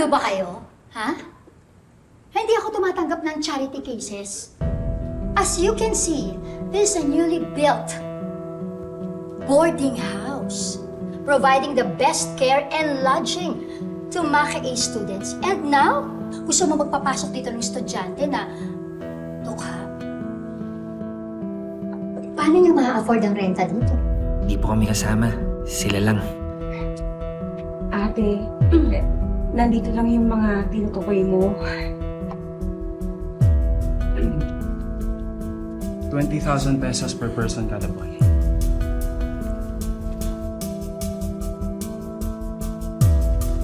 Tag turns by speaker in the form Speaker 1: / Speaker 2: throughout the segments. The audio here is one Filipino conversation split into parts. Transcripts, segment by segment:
Speaker 1: Ulo ba kayo? Ha? Hindi ako tumatanggap ng charity cases. As you can see, this is a newly built boarding house, providing the best care and lodging to MACA students. And now, gusto mo magpapasok dito ng estudyante na tukha. Paano niya ma-afford ang renta dito?
Speaker 2: Hindi po kami kasama. Sila lang.
Speaker 3: Ate, nandito lang yung mga tinutukoy mo.
Speaker 4: 20,000 pesos per person kada buwan.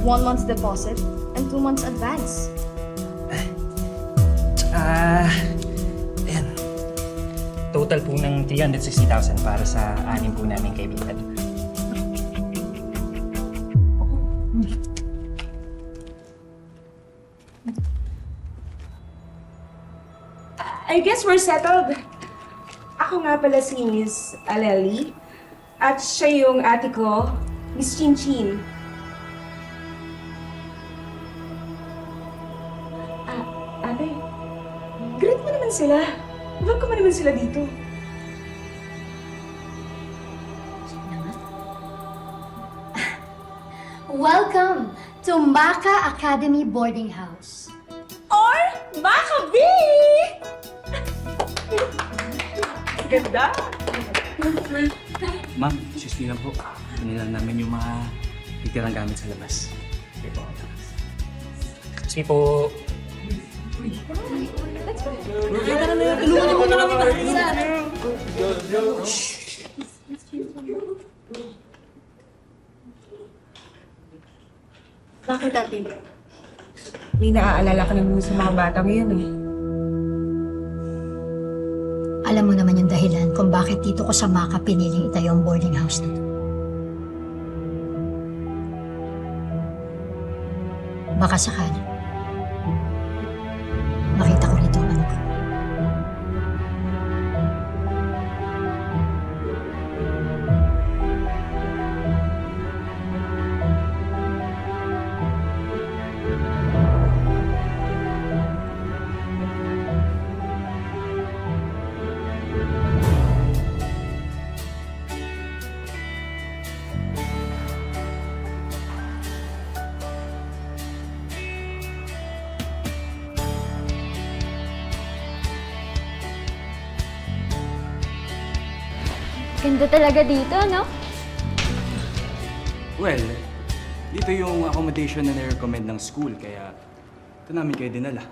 Speaker 5: One month's deposit and 2 months advance.
Speaker 2: Ayan. Total po ng 360,000 para sa anim po namin kaibigan.
Speaker 3: I guess we're settled. Ako nga pala si Miss Aleli. At siya yung ate ko, Miss Chinchin. Ate, greet mo naman sila. Welcome mo naman sila dito.
Speaker 1: Welcome to MACA Academy Boarding House.
Speaker 3: Or Makabi! Ganda!
Speaker 4: Ma'am, excuse me lang po. Pinilan namin yung mga titirang gamit sa labas. Okay po.
Speaker 2: Kasi po...
Speaker 3: Bakit ate? May naaalala ka naman sa mga bata ngayon eh.
Speaker 1: Alam mo naman yung dahilan kung bakit dito ko sa MACA piniling itayo ang boarding house na to. Baka sakali. Makita ko rito ang anak ko.
Speaker 5: Ganda talaga dito, no?
Speaker 4: Well, dito yung accommodation na nire-recommend ng school, kaya ito namin kayo dinala.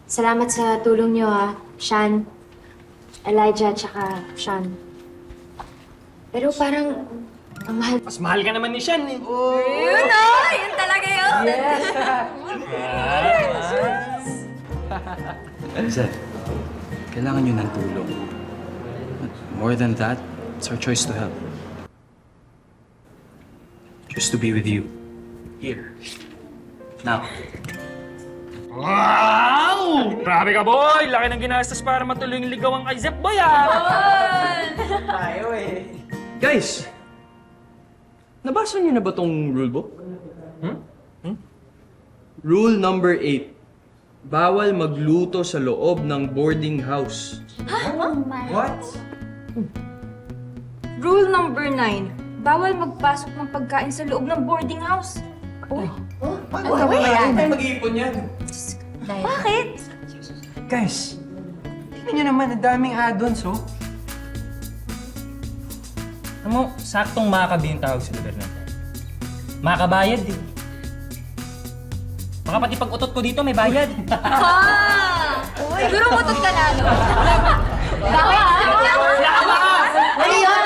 Speaker 5: Salamat sa tulong niyo, ha. Sean, Elijah, tsaka Sean. Pero parang, ang mahal.
Speaker 2: Mas mahal ka naman ni Sean eh.
Speaker 5: Yun, no? Yun talaga yun!
Speaker 4: Sir, kailangan nyo ng tulong. More than that, it's our choice to help. Just to be with you. Here. Now.
Speaker 2: Wow! Grabe ka, boy! Laki ng ginastos para matuloy yung ligawan kay Zep, boy,
Speaker 6: Guys! Nabasa niyo na ba tong rulebook? Rule number 8. Bawal magluto sa loob ng boarding house.
Speaker 4: What?
Speaker 5: Rule number 9. Bawal magpasok ng pagkain sa loob ng boarding house.
Speaker 6: Ano tayo mag-iipon yan?
Speaker 5: Bakit?
Speaker 6: Guys, tingnan niyo naman, ang daming add-ons, oh.
Speaker 2: Alam mo, saktong makabi yung tawag sa lugar natin. Makabayad eh. Baka pati pag-utot ko dito may bayad.
Speaker 5: Siguro mutot ka na, no? Bakit?
Speaker 1: Ano yun?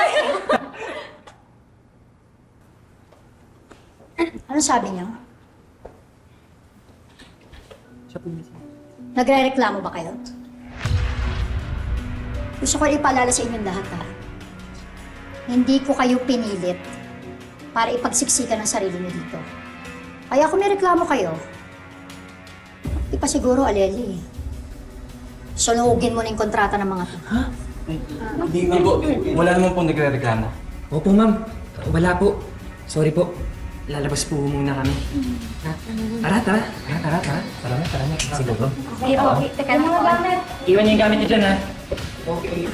Speaker 1: Ano sabi niyo? Nagre-reklamo ba kayo? Gusto ko ipaalala sa inyong lahat, ha? Hindi ko kayo pinilit para ipagsiksikan ang sarili niyo dito. Kaya kung may reklamo kayo, di pa siguro, Aleli. Sunugin mo na yung kontrata ng mga to.
Speaker 4: Hindi po. Wala naman po nagre-reklamo.
Speaker 2: Opo, ma'am. Wala po. Sorry po. lalabas po muna kami. Ha? Tara. Tara na. Siguro.
Speaker 5: Okay, teka lang. Mga gamit.
Speaker 2: Iwan niyo yung gamit niyo dyan, ha? Okay.